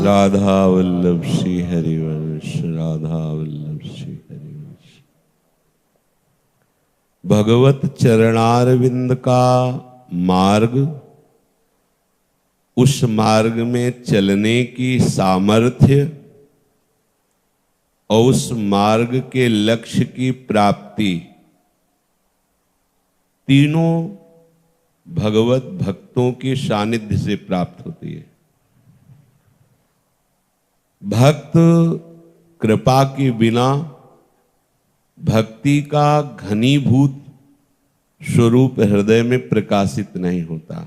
राधा वल्लभ श्री हरिवंश, राधा वल्लभ श्री हरिवंश। भगवत चरणारविंद का मार्ग, उस मार्ग में चलने की सामर्थ्य और उस मार्ग के लक्ष्य की प्राप्ति, तीनों भगवत भक्तों के सानिध्य से प्राप्त होती है। भक्त कृपा के बिना भक्ति का घनीभूत स्वरूप हृदय में प्रकाशित नहीं होता।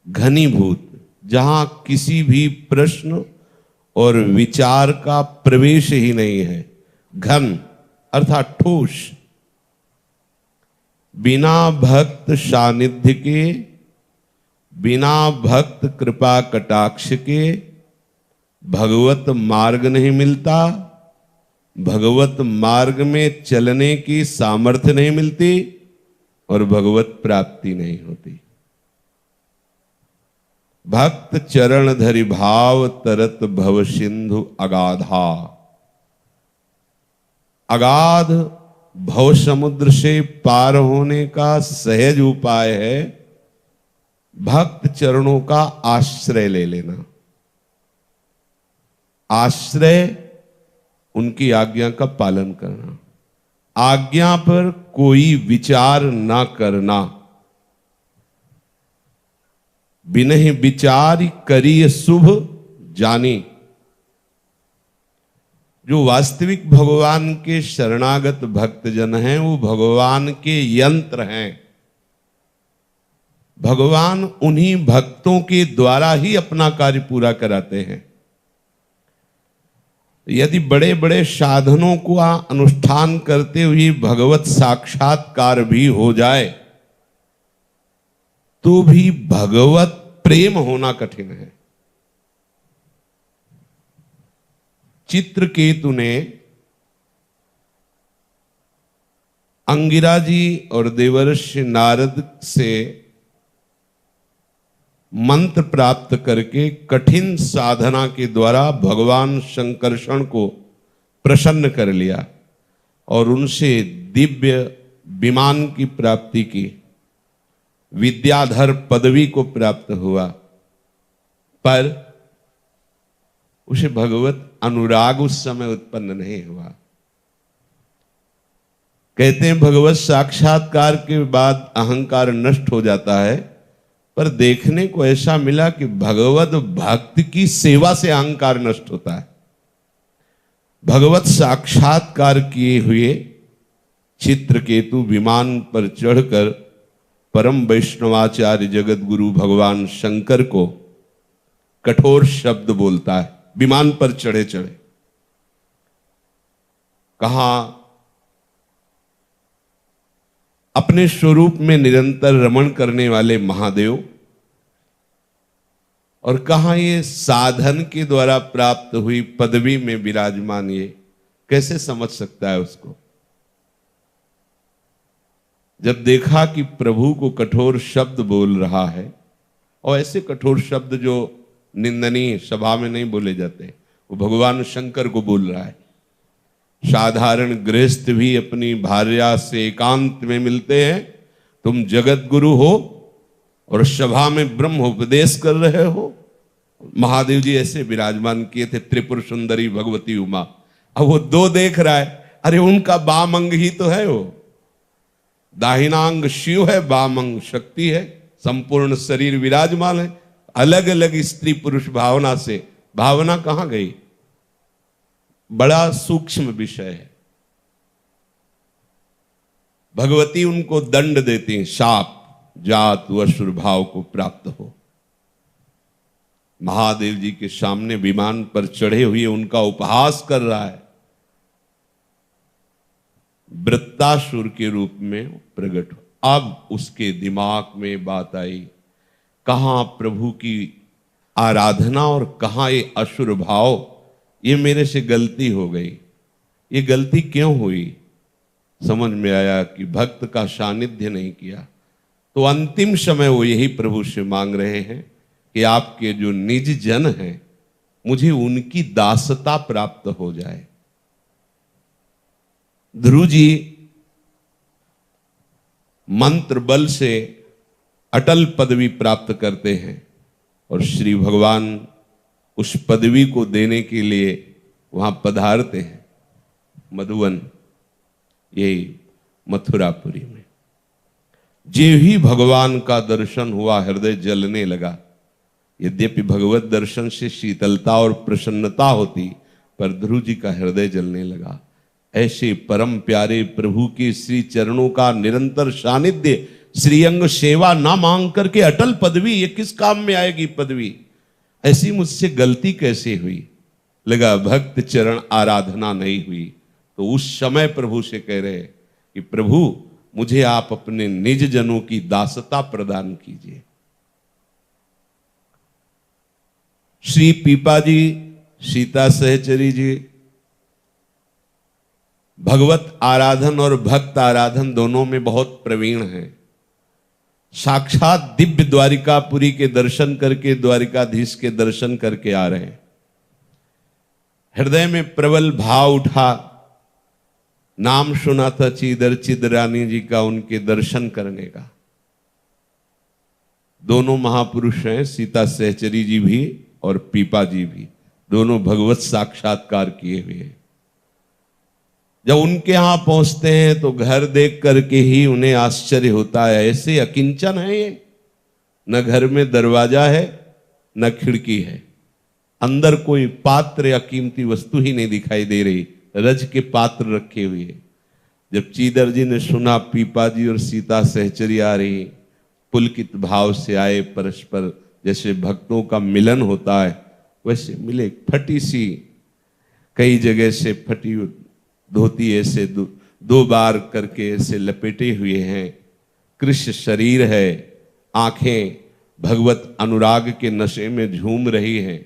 घनीभूत, जहां किसी भी प्रश्न और विचार का प्रवेश ही नहीं है। घन अर्थात ठोस। बिना भक्त सानिध्य के, बिना भक्त कृपा कटाक्ष के भगवत मार्ग नहीं मिलता, भगवत मार्ग में चलने की सामर्थ्य नहीं मिलती और भगवत प्राप्ति नहीं होती। भक्त चरण धरि भाव तरत भव सिंधु अगाधा। अगाध भव समुद्र से पार होने का सहज उपाय है भक्त चरणों का आश्रय ले लेना। आश्रय उनकी आज्ञा का पालन करना, आज्ञा पर कोई विचार ना करना। बिनहि विचार करिय शुभ जानी। जो वास्तविक भगवान के शरणागत भक्तजन हैं वो भगवान के यंत्र हैं। भगवान उन्हीं भक्तों के द्वारा ही अपना कार्य पूरा कराते हैं। यदि बड़े बड़े साधनों को अनुष्ठान करते हुए भगवत साक्षात्कार भी हो जाए तो भी भगवत प्रेम होना कठिन है। चित्रकेतु ने अंगिरा जी और देवर्षि नारद से मंत्र प्राप्त करके कठिन साधना के द्वारा भगवान शंकरषण को प्रसन्न कर लिया और उनसे दिव्य विमान की प्राप्ति की, विद्याधर पदवी को प्राप्त हुआ। पर उसे भगवत अनुराग उस समय उत्पन्न नहीं हुआ। कहते हैं भगवत साक्षात्कार के बाद अहंकार नष्ट हो जाता है, पर देखने को ऐसा मिला कि भगवत भक्त की सेवा से अहंकार नष्ट होता है। भगवत साक्षात्कार किए हुए चित्रकेतु विमान पर चढ़कर परम वैष्णवाचार्य जगत गुरु भगवान शंकर को कठोर शब्द बोलता है विमान पर चढ़े चढ़े। कहा अपने स्वरूप में निरंतर रमण करने वाले महादेव, और कहा ये साधन के द्वारा प्राप्त हुई पदवी में विराजमान, ये कैसे समझ सकता है उसको। जब देखा कि प्रभु को कठोर शब्द बोल रहा है, और ऐसे कठोर शब्द जो निंदनीय सभा में नहीं बोले जाते, वो भगवान शंकर को बोल रहा है। साधारण गृहस्थ भी अपनी भार्या से एकांत में मिलते हैं, तुम जगत गुरु हो और सभा में ब्रह्म उपदेश कर रहे हो। महादेव जी ऐसे विराजमान किए थे, त्रिपुर सुंदरी भगवती उमा। अब वो दो देख रहा है, अरे उनका बाम अंग ही तो है, वो दाहिनांग शिव है, बाम अंग शक्ति है, संपूर्ण शरीर विराजमान है। अलग अलग स्त्री पुरुष भावना से भावना कहां गई, बड़ा सूक्ष्म विषय है। भगवती उनको दंड देती हैं, शाप, जात व असुर भाव को प्राप्त हो। महादेव जी के सामने विमान पर चढ़े हुए उनका उपहास कर रहा है। वृत्तासुर के रूप में प्रकट हो। अब उसके दिमाग में बात आई, कहां प्रभु की आराधना और कहां ये असुर भाव, ये मेरे से गलती हो गई। ये गलती क्यों हुई? समझ में आया कि भक्त का सानिध्य नहीं किया। तो अंतिम समय वो यही प्रभु से मांग रहे हैं कि आपके जो निज जन हैं मुझे उनकी दासता प्राप्त हो जाए। ध्रुव जी मंत्र बल से अटल पदवी प्राप्त करते हैं और श्री भगवान उस पदवी को देने के लिए वहां पधारते हैं मधुवन, यही मथुरापुरी में। जे ही भगवान का दर्शन हुआ हृदय जलने लगा। यद्यपि भगवत दर्शन से शीतलता और प्रसन्नता होती, पर ध्रुव जी का हृदय जलने लगा। ऐसे परम प्यारे प्रभु के श्री चरणों का निरंतर सानिध्य, श्रीअंग सेवा ना मांग करके अटल पदवी, ये किस काम में आएगी पदवी? ऐसी मुझसे गलती कैसे हुई? लगा भक्त चरण आराधना नहीं हुई। तो उस समय प्रभु से कह रहे कि प्रभु मुझे आप अपने निज जनों की दासता प्रदान कीजिए। श्री पीपा जी, सीता सहचरी जी भगवत आराधन और भक्त आराधन दोनों में बहुत प्रवीण हैं। साक्षात दिव्य द्वारिकापुरी के दर्शन करके द्वारिकाधीश के दर्शन करके आ रहे हैं। हृदय में प्रबल भाव उठा, नाम सुना था चीदर चिदरानी जी का, उनके दर्शन करने का। दोनों महापुरुष हैं, सीता सहचरी जी भी और पीपा जी भी, दोनों भगवत साक्षात्कार किए हुए हैं। जब उनके यहां पहुंचते हैं तो घर देख करके ही उन्हें आश्चर्य होता है। ऐसे अकिंचन है ये, न घर में दरवाजा है न खिड़की है, अंदर कोई पात्र या कीमती वस्तु ही नहीं दिखाई दे रही, रज के पात्र रखे हुए। जब चीदर जी ने सुना पीपा जी और सीता सहचरी आ रही, पुलकित भाव से आए, परस्पर जैसे भक्तों का मिलन होता है वैसे मिले। फटी सी, कई जगह से फटी धोती ऐसे दो बार करके ऐसे लपेटे हुए हैं, कृष्ण शरीर है, आंखें भगवत अनुराग के नशे में झूम रही हैं।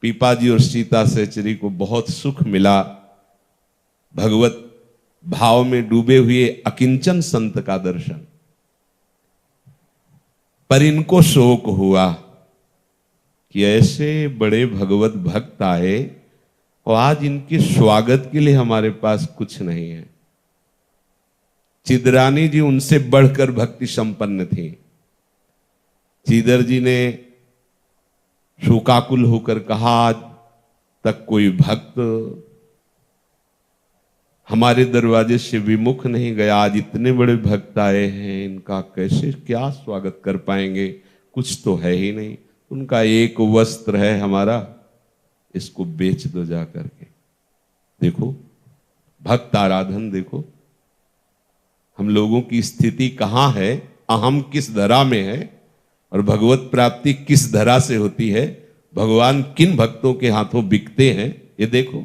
पीपा जी और सीता सहचरी को बहुत सुख मिला भगवत भाव में डूबे हुए अकिंचन संत का दर्शन। पर इनको शोक हुआ कि ऐसे बड़े भगवत भक्त आए और आज इनके स्वागत के लिए हमारे पास कुछ नहीं है। चिदरानी जी उनसे बढ़कर भक्ति संपन्न थी। चीदर जी ने शोकाकुल होकर कहा, आज तक कोई भक्त हमारे दरवाजे से विमुख नहीं गया, आज इतने बड़े भक्त आए हैं, इनका कैसे क्या स्वागत कर पाएंगे? कुछ तो है ही नहीं, उनका एक वस्त्र है हमारा, इसको बेच दो जा करके। देखो भक्त आराधन, देखो हम लोगों की स्थिति कहां है, अहम किस धरा में है और भगवत प्राप्ति किस धरा से होती है, भगवान किन भक्तों के हाथों बिकते हैं। ये देखो,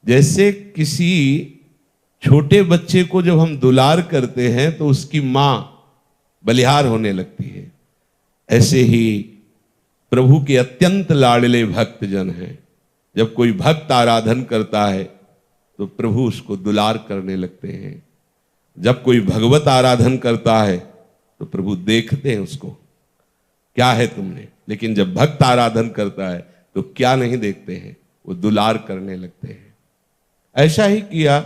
जैसे किसी छोटे बच्चे को जब हम दुलार करते हैं तो उसकी मां बलिहार होने लगती है, ऐसे ही प्रभु के अत्यंत लाडले भक्त जन हैं। जब कोई भक्त आराधन करता है तो प्रभु उसको दुलार करने लगते हैं। जब कोई भगवत आराधन करता है तो प्रभु देखते हैं उसको, क्या है तुमने। लेकिन जब भक्त आराधन करता है तो क्या नहीं देखते हैं, वो दुलार करने लगते हैं। ऐसा ही किया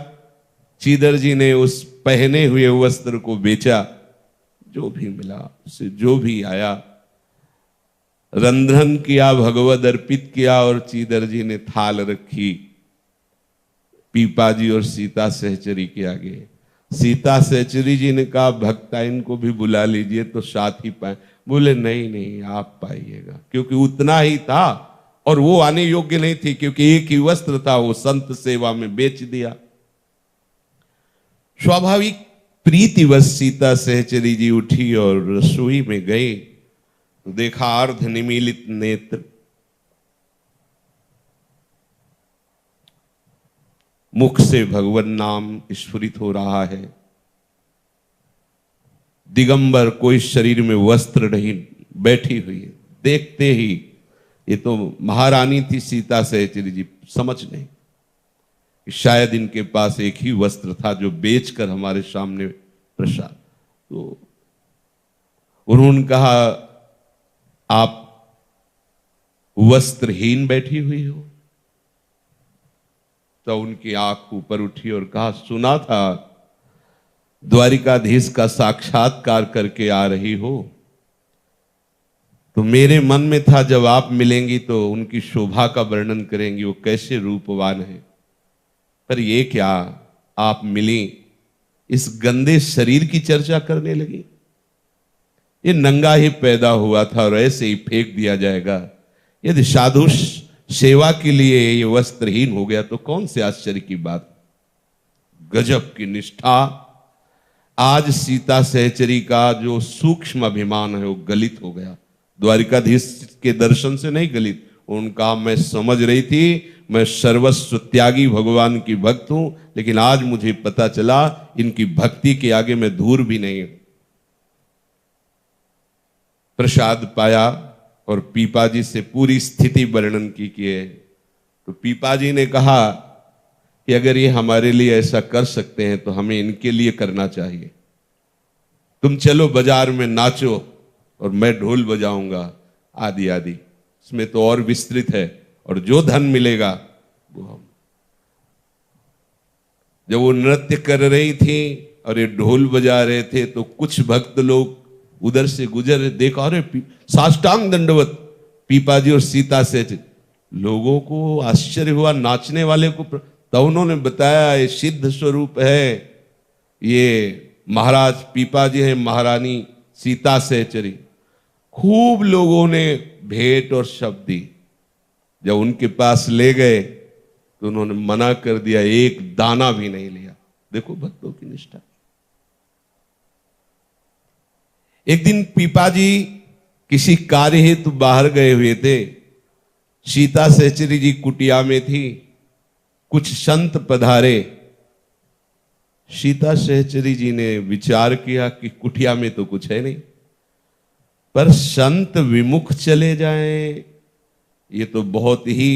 चीदर जी ने, उस पहने हुए वस्त्र को बेचा, जो भी मिला उससे जो भी आया रंध्रन किया, भगवद अर्पित किया और चीदर जी ने थाल रखी पीपा जी और सीता सहचरी के आगे। सीता सहचरी जी ने कहा, भक्ता इनको भी बुला लीजिए तो साथ ही पाए। बोले नहीं नहीं आप पाइएगा, क्योंकि उतना ही था और वो आने योग्य नहीं थी, क्योंकि एक ही वस्त्र था, वो संत सेवा में बेच दिया। स्वाभाविक प्रीतिवश सीता सहचरी जी उठी और रसोई में गई, देखा अर्ध निमीलित नेत्र, मुख से भगवान नाम स्फुरित हो रहा है, दिगंबर, कोई शरीर में वस्त्र नहीं, बैठी हुई है। देखते ही ये तो महारानी थी सीता सहचरी जी, समझ नहीं कि शायद इनके पास एक ही वस्त्र था जो बेचकर हमारे सामने प्रसाद। तो उन्होंने कहा, आप वस्त्रहीन बैठी हुई हो। तो उनकी आंख ऊपर उठी और कहा, सुना था द्वारिकाधीश का साक्षात्कार करके आ रही हो, तो मेरे मन में था जब आप मिलेंगी तो उनकी शोभा का वर्णन करेंगी, वो कैसे रूपवान है। पर ये क्या, आप मिली, इस गंदे शरीर की चर्चा करने लगी। ये नंगा ही पैदा हुआ था और ऐसे ही फेंक दिया जाएगा। यदि साधु सेवा के लिए ये वस्त्रहीन हो गया तो कौन से आश्चर्य की बात। गजब की निष्ठा। आज सीता सहचरी का जो सूक्ष्म अभिमान है वो गलित हो गया। द्वारिकाधीश के दर्शन से नहीं गलित, उनका मैं समझ रही थी मैं सर्वस्व त्यागी भगवान की भक्त हूं, लेकिन आज मुझे पता चला इनकी भक्ति के आगे मैं धूर भी नहीं हूं। प्रसाद पाया और पीपा जी से पूरी स्थिति वर्णन की है। तो पीपा जी ने कहा कि अगर ये हमारे लिए ऐसा कर सकते हैं तो हमें इनके लिए करना चाहिए। तुम चलो बाजार में नाचो और मैं ढोल बजाऊंगा आदि आदि। इसमें तो और विस्तृत है, और जो धन मिलेगा वो हम। जब वो नृत्य कर रही थी और ये ढोल बजा रहे थे तो कुछ भक्त लोग उधर से गुजर, देखा अरे साष्टांग दंडवत पीपा जी और सीता से। लोगों को आश्चर्य हुआ, नाचने वाले को। तब उन्होंने बताया ये सिद्ध स्वरूप है, ये महाराज पीपा जी है, महारानी सीता सहचरी। खूब लोगों ने भेंट और शब्द दी। जब उनके पास ले गए तो उन्होंने मना कर दिया, एक दाना भी नहीं लिया। देखो भक्तों की निष्ठा। एक दिन पीपा जी किसी कार्य हेतु बाहर गए हुए थे। सीता सहचरी जी कुटिया में थी। कुछ संत पधारे। सीता सहचरी जी ने विचार किया कि कुटिया में तो कुछ है नहीं, पर संत विमुख चले जाएं ये तो बहुत ही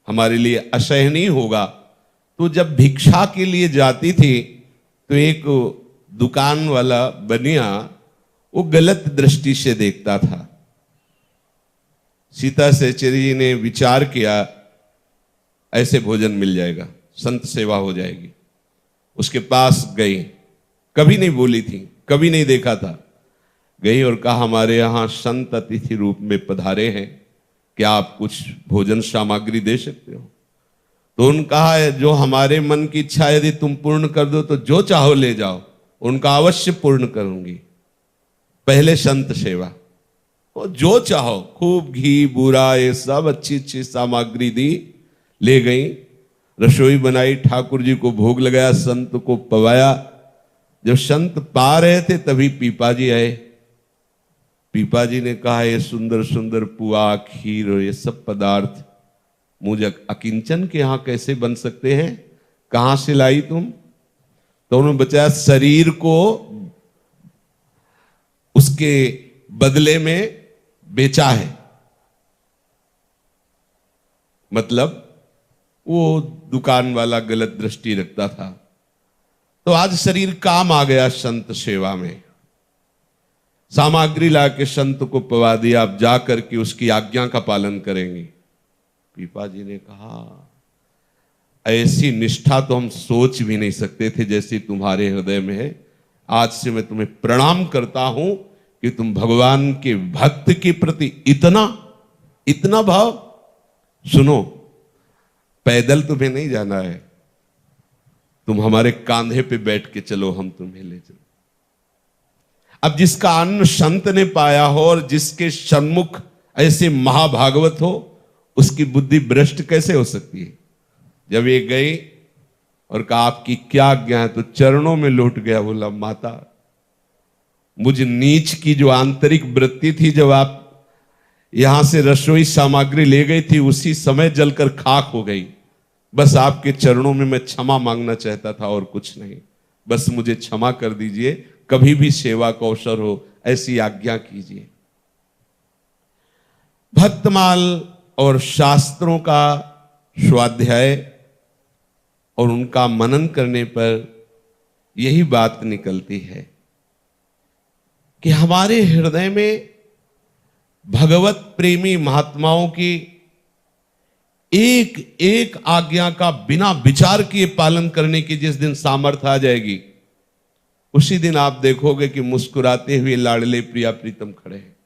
हमारे लिए असहनीय होगा। तो जब भिक्षा के लिए जाती थी तो एक दुकान वाला बनिया वो गलत दृष्टि से देखता था। सीता सहचरी जी ने विचार किया ऐसे भोजन मिल जाएगा, संत सेवा हो जाएगी। उसके पास गई, कभी नहीं बोली थी, कभी नहीं देखा था। गई और कहा हमारे यहां संत अतिथि रूप में पधारे हैं, क्या आप कुछ भोजन सामग्री दे सकते हो। तो उन्होंने कहा जो हमारे मन की इच्छा यदि तुम पूर्ण कर दो तो जो चाहो ले जाओ, उनका अवश्य पूर्ण करूंगी। पहले संत सेवा, और जो चाहो खूब घी बूरा ये सब अच्छी अच्छी सामग्री दी, ले गई। रसोई बनाई, ठाकुर जी को भोग लगाया, संत को पवाया। जब संत पा रहे थे तभी पीपा जी आए। पीपा जी ने कहा ये सुंदर सुंदर पुआ खीर और ये सब पदार्थ मुझे अकिंचन के यहां कैसे बन सकते हैं, कहां से लाई तुम। तो उन्होंने बताया शरीर को उसके बदले में बेचा है। मतलब वो दुकान वाला गलत दृष्टि रखता था। तो आज शरीर काम आ गया संत सेवा में। सामग्री लाके संत को पवा दिया, आप जा करके उसकी आज्ञा का पालन करेंगे। पीपा जी ने कहा ऐसी निष्ठा तो हम सोच भी नहीं सकते थे जैसी तुम्हारे हृदय में है। आज से मैं तुम्हें प्रणाम करता हूं कि तुम भगवान के भक्त के प्रति इतना इतना भाव। सुनो, पैदल तुम्हें नहीं जाना है, तुम हमारे कांधे पे बैठ के चलो, हम तुम्हें ले चलो। अब जिसका अन्न संत ने पाया हो और जिसके सन्मुख ऐसे महाभागवत हो, उसकी बुद्धि भ्रष्ट कैसे हो सकती है। जब ये गई और कहा आपकी क्या आज्ञा है, तो चरणों में लौट गया, बोला माता मुझ नीच की जो आंतरिक वृत्ति थी, जब आप यहां से रसोई सामग्री ले गई थी उसी समय जलकर खाक हो गई। बस आपके चरणों में मैं क्षमा मांगना चाहता था और कुछ नहीं। बस मुझे क्षमा कर दीजिए, कभी भी सेवा का अवसर हो ऐसी आज्ञा कीजिए। भक्तमाल और शास्त्रों का स्वाध्याय और उनका मनन करने पर यही बात निकलती है कि हमारे हृदय में भगवत प्रेमी महात्माओं की एक एक आज्ञा का बिना विचार किए पालन करने की जिस दिन सामर्थ्य आ जाएगी, उसी दिन आप देखोगे कि मुस्कुराते हुए लाडले प्रिया प्रीतम खड़े हैं।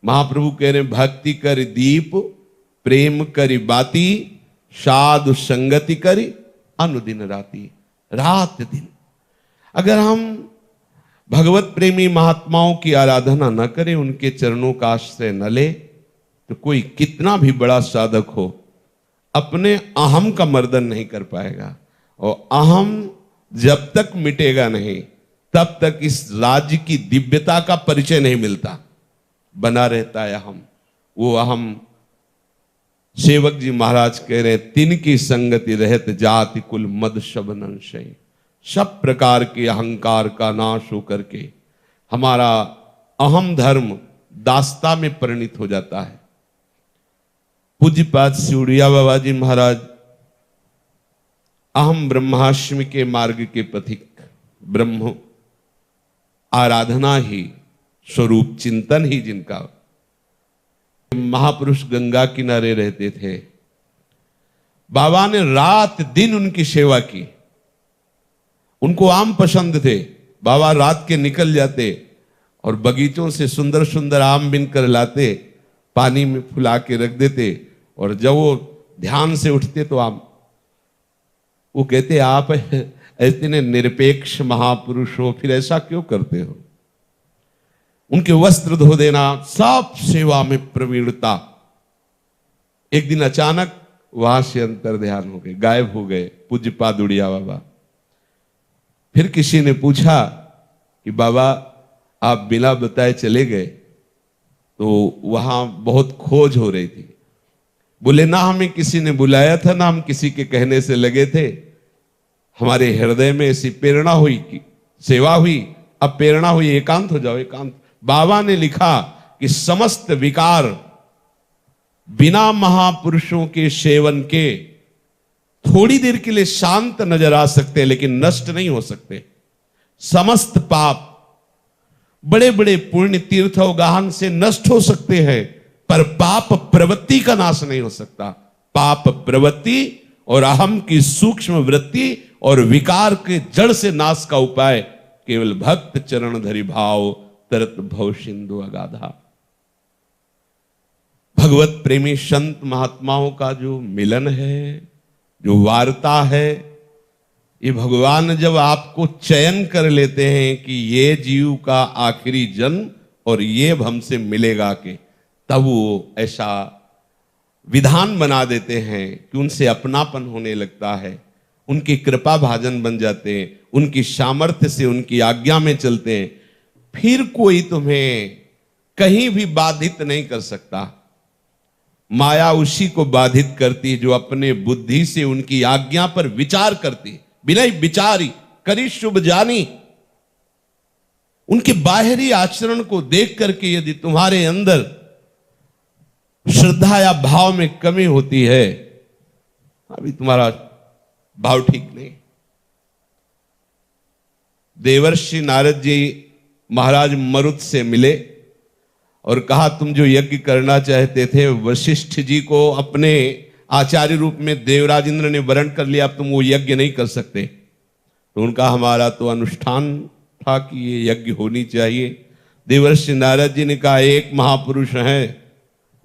महाप्रभु कह रहे हैं, भक्ति कर दीप प्रेम करी बाती, साधु संगति करी अनुदिन राती। रात दिन अगर हम भगवत प्रेमी महात्माओं की आराधना न करें, उनके चरणों का आश्रय न ले, तो कोई कितना भी बड़ा साधक हो अपने अहम का मर्दन नहीं कर पाएगा। और अहम जब तक मिटेगा नहीं, तब तक इस राज्य की दिव्यता का परिचय नहीं मिलता, बना रहता है अहम। वो अहम सेवक जी महाराज कह रहे हैं, तिनकी संगति रहत जाति कुल मद शबनन शय। सब प्रकार के अहंकार का नाश होकर के हमारा अहम धर्म दास्ता में परिणित हो जाता है। पूज्यपाद सिउड़िया बाबा जी महाराज अहम ब्रह्माष्टमी के मार्ग के पथिक, ब्रह्म आराधना ही, स्वरूप चिंतन ही जिनका। महापुरुष गंगा किनारे रहते थे, बाबा ने रात दिन उनकी सेवा की। उनको आम पसंद थे, बाबा रात के निकल जाते और बगीचों से सुंदर सुंदर आम बिन कर लाते, पानी में फुला के रख देते, और जब वो ध्यान से उठते तो आम। वो कहते, आप इतने निरपेक्ष महापुरुष हो, फिर ऐसा क्यों करते हो? उनके वस्त्र धो देना, सब सेवा में प्रवीणता। एक दिन अचानक वहां से अंतर ध्यान हो गए, गायब हो गए पूज्यपाद उड़िया बाबा। फिर किसी ने पूछा कि बाबा आप बिना बताए चले गए, तो वहां बहुत खोज हो रही थी। बोले, ना हमें किसी ने बुलाया था, ना हम किसी के कहने से लगे थे। हमारे हृदय में ऐसी प्रेरणा हुई कि सेवा हुई, अब प्रेरणा हुई एकांत हो जाओ, एकांत। बाबा ने लिखा कि समस्त विकार बिना महापुरुषों के सेवन के थोड़ी देर के लिए शांत नजर आ सकते, लेकिन नष्ट नहीं हो सकते। समस्त पाप, बड़े बड़े पुण्य तीर्थ और गहन से नष्ट हो सकते हैं, पर पाप प्रवृत्ति का नाश नहीं हो सकता। पाप प्रवृत्ति और अहम की सूक्ष्म वृत्ति और विकार के जड़ से नाश का उपाय केवल भक्त चरण धरि भाव, तरत भव सिंधु अगाधा। भगवत प्रेमी संत महात्माओं का जो मिलन है, जो वार्ता है, ये भगवान जब आपको चयन कर लेते हैं कि ये जीव का आखिरी जन्म और ये हमसे मिलेगा के, तब वो ऐसा विधान बना देते हैं कि उनसे अपनापन होने लगता है, उनकी कृपा भाजन बन जाते हैं, उनकी सामर्थ्य से उनकी आज्ञा में चलते हैं। फिर कोई तुम्हें कहीं भी बाधित नहीं कर सकता। माया उसी को बाधित करती जो अपने बुद्धि से उनकी आज्ञा पर विचार करती, बिना विचारी करी शुभ जानी। उनके बाहरी आचरण को देख करके यदि तुम्हारे अंदर श्रद्धा या भाव में कमी होती है, अभी तुम्हारा भाव ठीक नहीं। देवर्षि नारद जी महाराज मरुत से मिले और कहा, तुम जो यज्ञ करना चाहते थे, वशिष्ठ जी को अपने आचार्य रूप में देवराज इंद्र ने वरण कर लिया, अब तुम वो यज्ञ नहीं कर सकते। तो उनका हमारा तो अनुष्ठान था कि ये यज्ञ होनी चाहिए। देवर्षि नारद जी ने कहा, एक महापुरुष हैं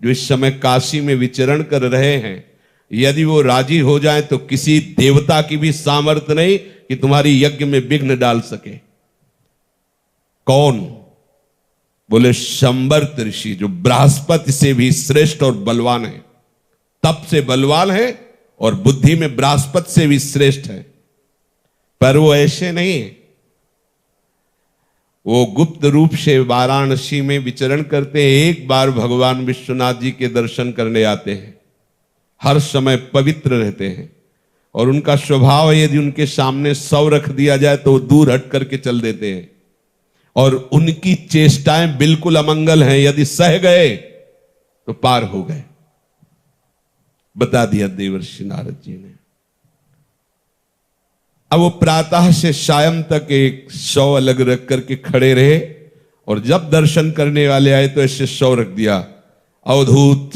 जो इस समय काशी में विचरण कर रहे हैं, यदि वो राजी हो जाए तो किसी देवता की भी सामर्थ्य नहीं कि तुम्हारी यज्ञ में विघ्न डाल सके। कौन? बोले, शंबर ऋषि, जो बृहस्पति से भी श्रेष्ठ और बलवान है, तप से बलवान है और बुद्धि में बृहस्पति से भी श्रेष्ठ है। पर वो ऐसे नहीं है, वो गुप्त रूप से वाराणसी में विचरण करते हैं। एक बार भगवान विश्वनाथ जी के दर्शन करने आते हैं, हर समय पवित्र रहते हैं, और उनका स्वभाव है यदि उनके सामने 100 रख दिया जाए तो वो दूर हट करके चल देते हैं, और उनकी चेष्टाएं बिल्कुल अमंगल हैं, यदि सह गए तो पार हो गए। बता दिया देवर्षि नारद जी ने। अब वो प्रातः से सायं तक एक 100 अलग रख करके खड़े रहे और जब दर्शन करने वाले आए तो ऐसे शव रख दिया। अवधूत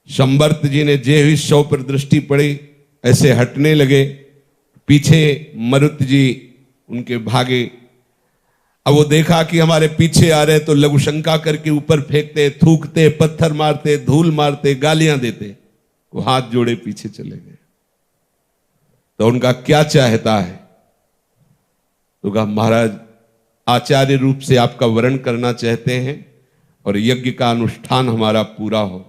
संवर्त जी ने जे ही शव पर दृष्टि पड़ी ऐसे हटने लगे। पीछे मरुत जी उनके भागे। अब वो देखा कि हमारे पीछे आ रहे तो लघु शंका करके ऊपर फेंकते, थूकते, पत्थर मारते, धूल मारते, गालियां देते। वो हाथ जोड़े पीछे चले गए। तो उनका क्या चाहता है? तो कहा महाराज आचार्य रूप से आपका वरण करना चाहते हैं और यज्ञ का अनुष्ठान हमारा पूरा हो।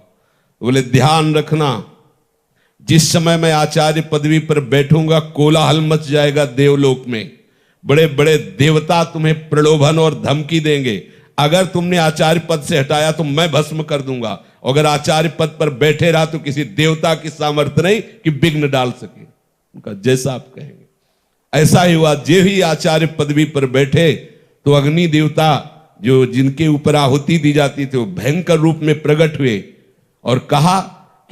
बोले ध्यान रखना, जिस समय मैं आचार्य पदवी पर बैठूंगा कोलाहल मच जाएगा देवलोक में। बड़े बड़े देवता तुम्हें प्रलोभन और धमकी देंगे। अगर तुमने आचार्य पद से हटाया तो मैं भस्म कर दूंगा। अगर आचार्य पद पर बैठे रहा तो किसी देवता की सामर्थ्य नहीं कि विघ्न डाल सके। उनका जैसा आप कहेंगे। ऐसा ही हुआ। जे ही आचार्य पदवी पर बैठे तो अग्नि देवता जो जिनके ऊपर आहुति दी जाती थी वो भयंकर रूप में प्रकट हुए और कहा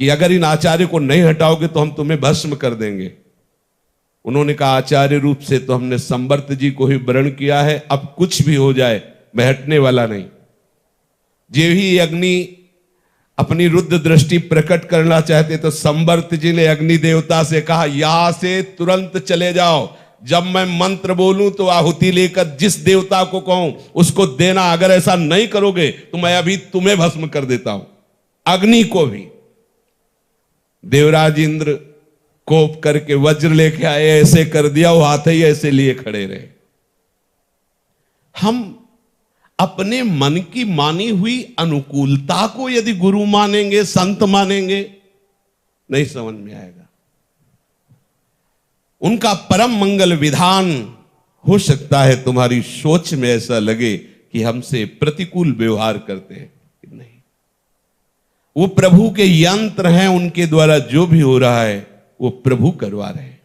कि अगर इन आचार्य को नहीं हटाओगे तो हम तुम्हें भस्म कर देंगे। उन्होंने कहा आचार्य रूप से तो हमने संवर्त जी को ही वरण किया है, अब कुछ भी हो जाए मैं हटने वाला नहीं। जे ही अग्नि अपनी रुद्र दृष्टि प्रकट करना चाहते तो संवर्त जी ने अग्नि देवता से कहा यहां से तुरंत चले जाओ। जब मैं मंत्र बोलूं तो आहुति लेकर जिस देवता को कहूं उसको देना। अगर ऐसा नहीं करोगे तो मैं अभी तुम्हें भस्म कर देता हूं, अग्नि को भी। देवराज इंद्र कोप करके वज्र लेके आए, ऐसे कर दिया, वो हाथ ही ऐसे लिए खड़े रहे। हम अपने मन की मानी हुई अनुकूलता को यदि गुरु मानेंगे, संत मानेंगे, नहीं समझ में आएगा। उनका परम मंगल विधान हो सकता है तुम्हारी सोच में ऐसा लगे कि हमसे प्रतिकूल व्यवहार करते हैं, नहीं। वो प्रभु के यंत्र हैं, उनके द्वारा जो भी हो रहा है वो प्रभु करवा रहे हैं।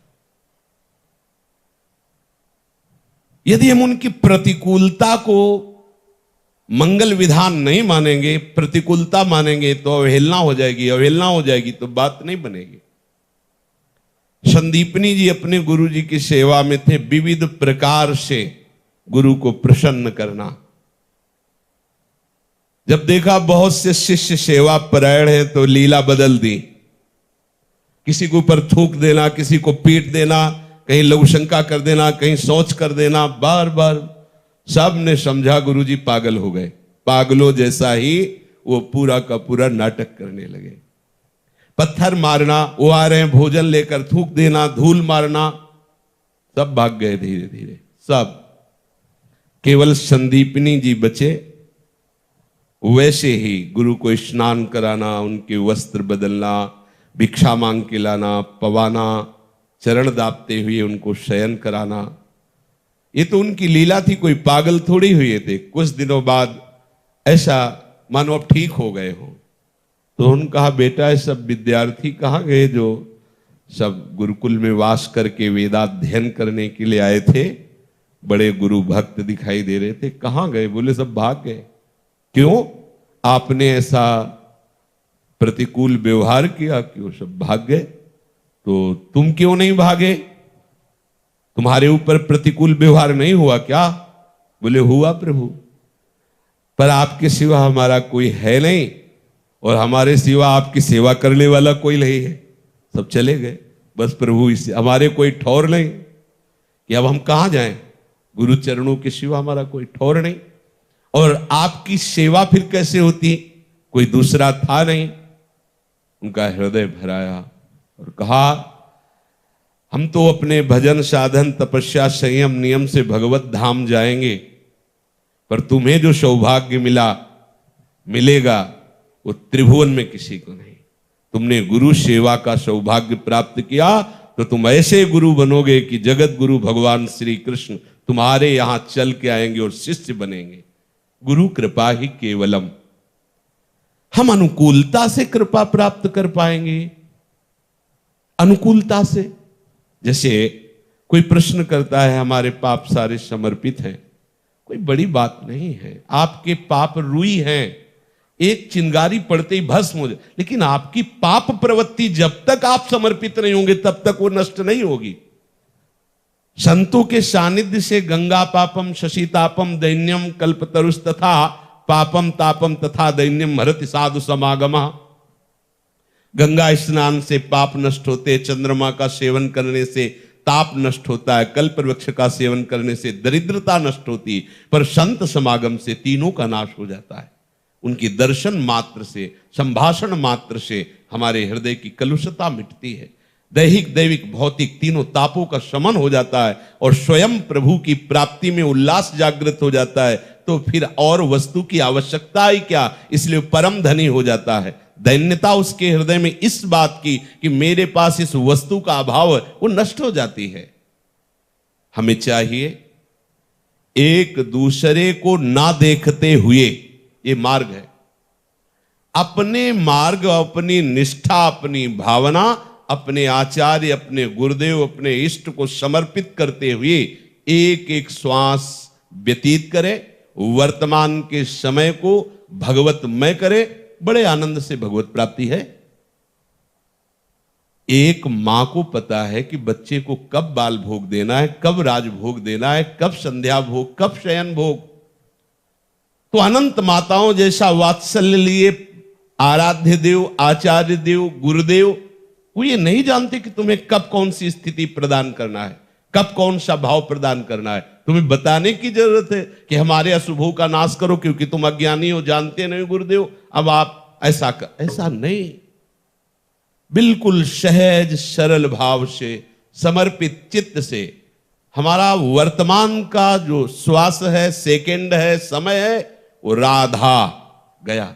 यदि हम उनकी प्रतिकूलता को मंगल विधान नहीं मानेंगे, प्रतिकूलता मानेंगे तो अवहेलना हो जाएगी। अवहेलना हो जाएगी तो बात नहीं बनेगी। संदीपनी जी अपने गुरु जी की सेवा में थे, विविध प्रकार से गुरु को प्रसन्न करना। जब देखा बहुत से शिष्य सेवा परायण हैं तो लीला बदल दी। किसी के ऊपर थूक देना, किसी को पीट देना, कहीं लघु शंका कर देना, कहीं सोच कर देना, बार बार। सब ने समझा गुरुजी पागल हो गए। पागलों जैसा ही वो पूरा का पूरा नाटक करने लगे। पत्थर मारना, वो आ रहे हैं भोजन लेकर, थूक देना, धूल मारना, सब भाग गए धीरे धीरे सब। केवल संदीपनी जी बचे। वैसे ही गुरु को स्नान कराना, उनके वस्त्र बदलना, भिक्षा मांग के लाना, पवाना, चरण दाबते हुए उनको शयन कराना, ये तो उनकी लीला थी। कोई पागल थोड़ी हुए थे। कुछ दिनों बाद ऐसा मानो अब ठीक हो गए हो। तो उन्होंने कहा बेटा ये सब विद्यार्थी कहाँ गए जो सब गुरुकुल में वास करके वेदाध्ययन करने के लिए आए थे, बड़े गुरु भक्त दिखाई दे रहे थे, कहाँ गए? बोले सब भाग गए। क्यों? आपने ऐसा प्रतिकूल व्यवहार किया कि वो सब भाग गए। तो तुम क्यों नहीं भागे? तुम्हारे ऊपर प्रतिकूल व्यवहार नहीं हुआ क्या? बोले हुआ प्रभु, पर आपके सिवा हमारा कोई है नहीं और हमारे सिवा आपकी सेवा करने वाला कोई नहीं है। सब चले गए। बस प्रभु इस हमारे कोई ठौर नहीं कि अब हम कहां जाएं। गुरु चरणों के सिवा हमारा कोई ठौर नहीं। और आपकी सेवा फिर कैसे होती? कोई दूसरा था नहीं। उनका हृदय भराया और कहा हम तो अपने भजन साधन तपस्या संयम नियम से भगवत धाम जाएंगे, पर तुम्हें जो सौभाग्य मिलेगा वो त्रिभुवन में किसी को नहीं। तुमने गुरु सेवा का सौभाग्य प्राप्त किया तो तुम ऐसे गुरु बनोगे कि जगत गुरु भगवान श्री कृष्ण तुम्हारे यहां चल के आएंगे और शिष्य बनेंगे। गुरु कृपा ही केवलम। हम अनुकूलता से कृपा प्राप्त कर पाएंगे। अनुकूलता से, जैसे कोई प्रश्न करता है हमारे पाप सारे समर्पित हैं, कोई बड़ी बात नहीं है। आपके पाप रुई हैं, एक चिंगारी पड़ते ही भस्म हो जाए, लेकिन आपकी पाप प्रवृत्ति जब तक आप समर्पित नहीं होंगे तब तक वो नष्ट नहीं होगी। संतों के सानिध्य से गंगा पापम शशितापम दैन्यम कल्पतरुष तथा पापम तापम तथा दैन्यम हरति साधु समागमा। गंगा स्नान से पाप नष्ट होते, चंद्रमा का सेवन करने से ताप नष्ट होता है, कल्प वृक्ष का सेवन करने से दरिद्रता नष्ट होती, पर संत समागम से तीनों का नाश हो जाता है। उनकी दर्शन मात्र से, संभाषण मात्र से हमारे हृदय की कलुषता मिटती है, दैहिक दैविक भौतिक तीनों तापों का शमन हो जाता है और स्वयं प्रभु की प्राप्ति में उल्लास जागृत हो जाता है। तो फिर और वस्तु की आवश्यकता ही क्या, इसलिए परम धनी हो जाता है। दैन्यता उसके हृदय में इस बात की कि मेरे पास इस वस्तु का अभाव है, वो नष्ट हो जाती है। हमें चाहिए एक दूसरे को ना देखते हुए, ये मार्ग है, अपने मार्ग, अपनी निष्ठा, अपनी भावना, अपने आचार्य, अपने गुरुदेव, अपने इष्ट को समर्पित करते हुए एक एक श्वास व्यतीत करे, वर्तमान के समय को भगवतमय करे, बड़े आनंद से भगवत प्राप्ति है। एक मां को पता है कि बच्चे को कब बाल भोग देना है, कब राज भोग देना है, कब संध्या भोग, कब शयन भोग। तो अनंत माताओं जैसा वात्सल्य लिए आराध्य देव, आचार्य देव, गुरुदेव वो ये नहीं जानते कि तुम्हें कब कौन सी स्थिति प्रदान करना है, कब कौन सा भाव प्रदान करना है। तुम्हें बताने की जरूरत है कि हमारे अशुभों का नाश करो क्योंकि तुम अज्ञानी हो, जानते नहीं गुरुदेव, अब आप ऐसा कर, ऐसा नहीं। बिल्कुल सहज सरल भाव से, समर्पित चित्त से हमारा वर्तमान का जो श्वास है, सेकंड है, समय है, वो राधा गया।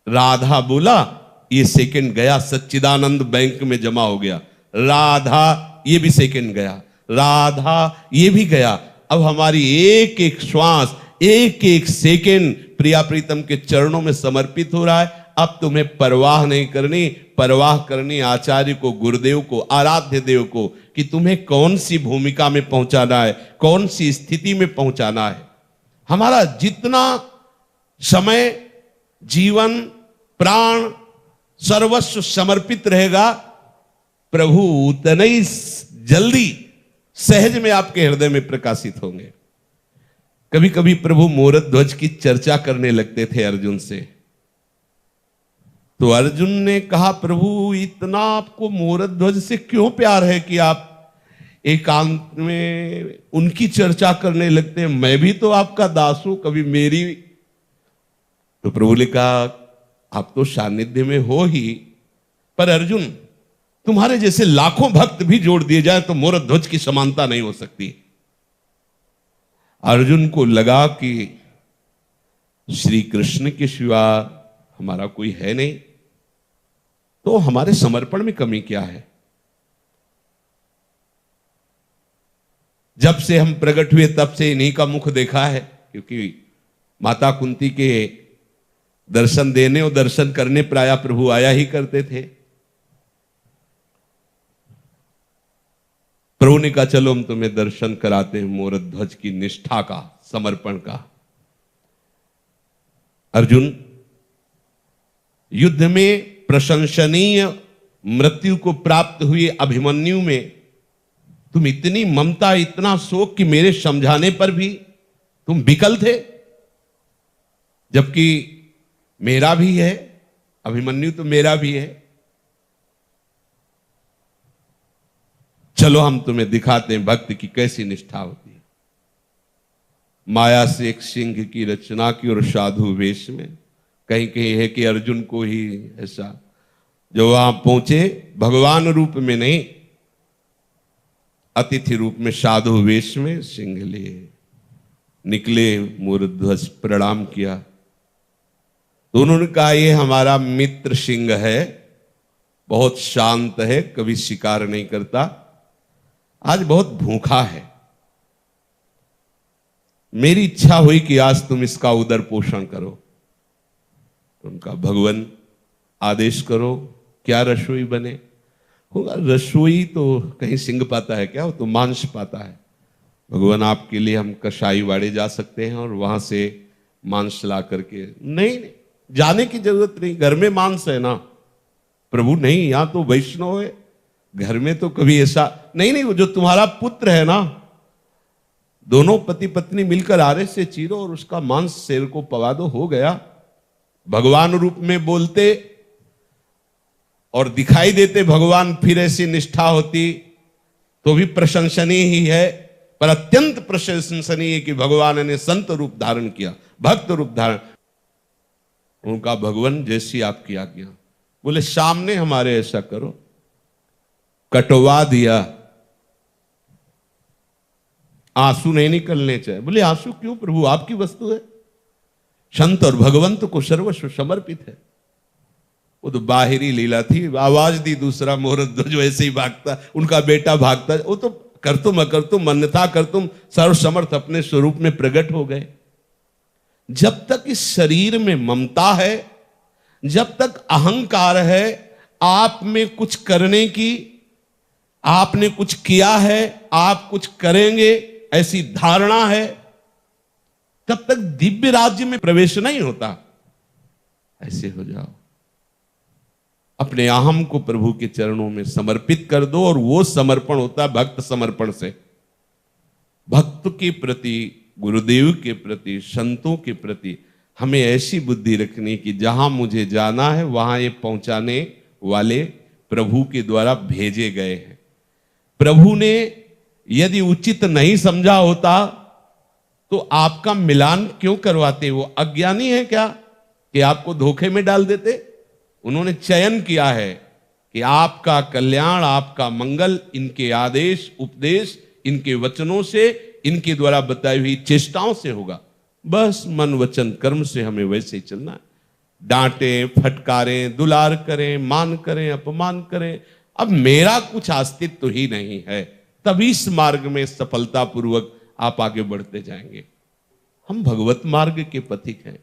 राधा बोला, ये सेकंड गया, सच्चिदानंद बैंक में जमा हो गया। राधा, ये भी सेकंड गया। राधा, ये भी गया। अब हमारी एक एक श्वास, एक एक सेकंड प्रिया प्रीतम के चरणों में समर्पित हो रहा है। अब तुम्हें परवाह नहीं करनी, परवाह करनी आचार्य को, गुरुदेव को, आराध्य देव को कि तुम्हें कौन सी भूमिका में पहुंचाना है, कौन सी स्थिति में पहुंचाना है। हमारा जितना समय, जीवन, प्राण, सर्वस्व समर्पित रहेगा, प्रभु उतने ही जल्दी सहज में आपके हृदय में प्रकाशित होंगे। कभी कभी प्रभु मोरत ध्वज की चर्चा करने लगते थे अर्जुन से, तो अर्जुन ने कहा, प्रभु इतना आपको मोरत ध्वज से क्यों प्यार है कि आप एकांत में उनकी चर्चा करने लगते हैं? मैं भी तो आपका दास हूं, कभी मेरी। तो प्रभु ने कहा, आप तो सानिध्य में हो ही, पर अर्जुन तुम्हारे जैसे लाखों भक्त भी जोड़ दिए जाए तो मोरत ध्वज की समानता नहीं हो सकती। अर्जुन को लगा कि श्री कृष्ण के सिवा हमारा कोई है नहीं, तो हमारे समर्पण में कमी क्या है? जब से हम प्रकट हुए तब से इन्हीं का मुख देखा है, क्योंकि माता कुंती के दर्शन देने और दर्शन करने प्रायः प्रभु आया ही करते थे। प्रभु ने कहा, चलो हम तुम्हें दर्शन कराते हैं मोरत ध्वज की निष्ठा का, समर्पण का। अर्जुन, युद्ध में प्रशंसनीय मृत्यु को प्राप्त हुए अभिमन्यु में तुम इतनी ममता, इतना शोक कि मेरे समझाने पर भी तुम विकल थे, जबकि मेरा भी है, अभिमन्यु तो मेरा भी है। चलो हम तुम्हें दिखाते हैं भक्त की कैसी निष्ठा होती है। माया से एक सिंह की रचना की और साधु वेश में, कहीं कहीं है कि अर्जुन को ही ऐसा, जो वहां पहुंचे भगवान रूप में नहीं, अतिथि रूप में साधु वेश में सिंह लिए निकले, मोरत ध्वज प्रणाम किया। तो उन्होंने कहा, ये हमारा मित्र सिंह है, बहुत शांत है, कभी शिकार नहीं करता, आज बहुत भूखा है। मेरी इच्छा हुई कि आज तुम इसका उदर पोषण करो। तो उनका, भगवान आदेश करो, क्या रसोई बने? होगा रसोई तो कहीं सिंह पाता है क्या, वो तो मांस पाता है। भगवान, आपके लिए हम कसाई वाड़े जा सकते हैं और वहां से मांस ला करके। नहीं, जाने की जरूरत नहीं, घर में मांस है ना। प्रभु, नहीं, यहां तो वैष्णव है, घर में तो कभी ऐसा नहीं, वो जो तुम्हारा पुत्र है ना, दोनों पति पत्नी मिलकर आरे से चीरो और उसका मांस शेर को पवा दो, हो गया। भगवान रूप में बोलते और दिखाई देते भगवान, फिर ऐसी निष्ठा होती तो भी प्रशंसनीय ही है, पर अत्यंत प्रशंसनीय कि भगवान ने संत रूप धारण किया, भक्त रूप धारण। उनका भगवान जैसी आपकी आज्ञा। बोले सामने हमारे ऐसा करो, कटवा दिया, आंसू नहीं निकलने चाहिए। बोले आंसू क्यों प्रभु, आपकी वस्तु है, संत और भगवंत को सर्वस्व समर्पित है। वो तो बाहरी लीला थी, आवाज दी दूसरा मुहूर्त जो ऐसे ही भागता, उनका बेटा भागता, वो तो कर तुम अकर तुम अन्यथा कर तुम सर्वसमर्थ अपने स्वरूप में प्रकट हो गए। जब तक इस शरीर में ममता है, जब तक अहंकार है, आप में कुछ करने की, आपने कुछ किया है, आप कुछ करेंगे ऐसी धारणा है, तब तक दिव्य राज्य में प्रवेश नहीं होता। ऐसे हो जाओ, अपने अहम को प्रभु के चरणों में समर्पित कर दो, और वो समर्पण होता है भक्त समर्पण से। भक्त के प्रति, गुरुदेव के प्रति, संतों के प्रति हमें ऐसी बुद्धि रखनी कि जहां मुझे जाना है वहां ये पहुंचाने वाले प्रभु के द्वारा भेजे गए हैं। प्रभु ने यदि उचित नहीं समझा होता तो आपका मिलान क्यों करवाते? वो अज्ञानी है क्या कि आपको धोखे में डाल देते? उन्होंने चयन किया है कि आपका कल्याण, आपका मंगल इनके आदेश उपदेश, इनके वचनों से, इनके द्वारा बताई हुई चेष्टाओं से होगा। बस मन वचन कर्म से हमें वैसे ही चलना है। डांटें, फटकारें, दुलार करें, मान करें, अपमान करें, अब मेरा कुछ अस्तित्व तो ही नहीं है, तभी इस मार्ग में सफलतापूर्वक आप आगे बढ़ते जाएंगे। हम भगवत मार्ग के पथिक हैं।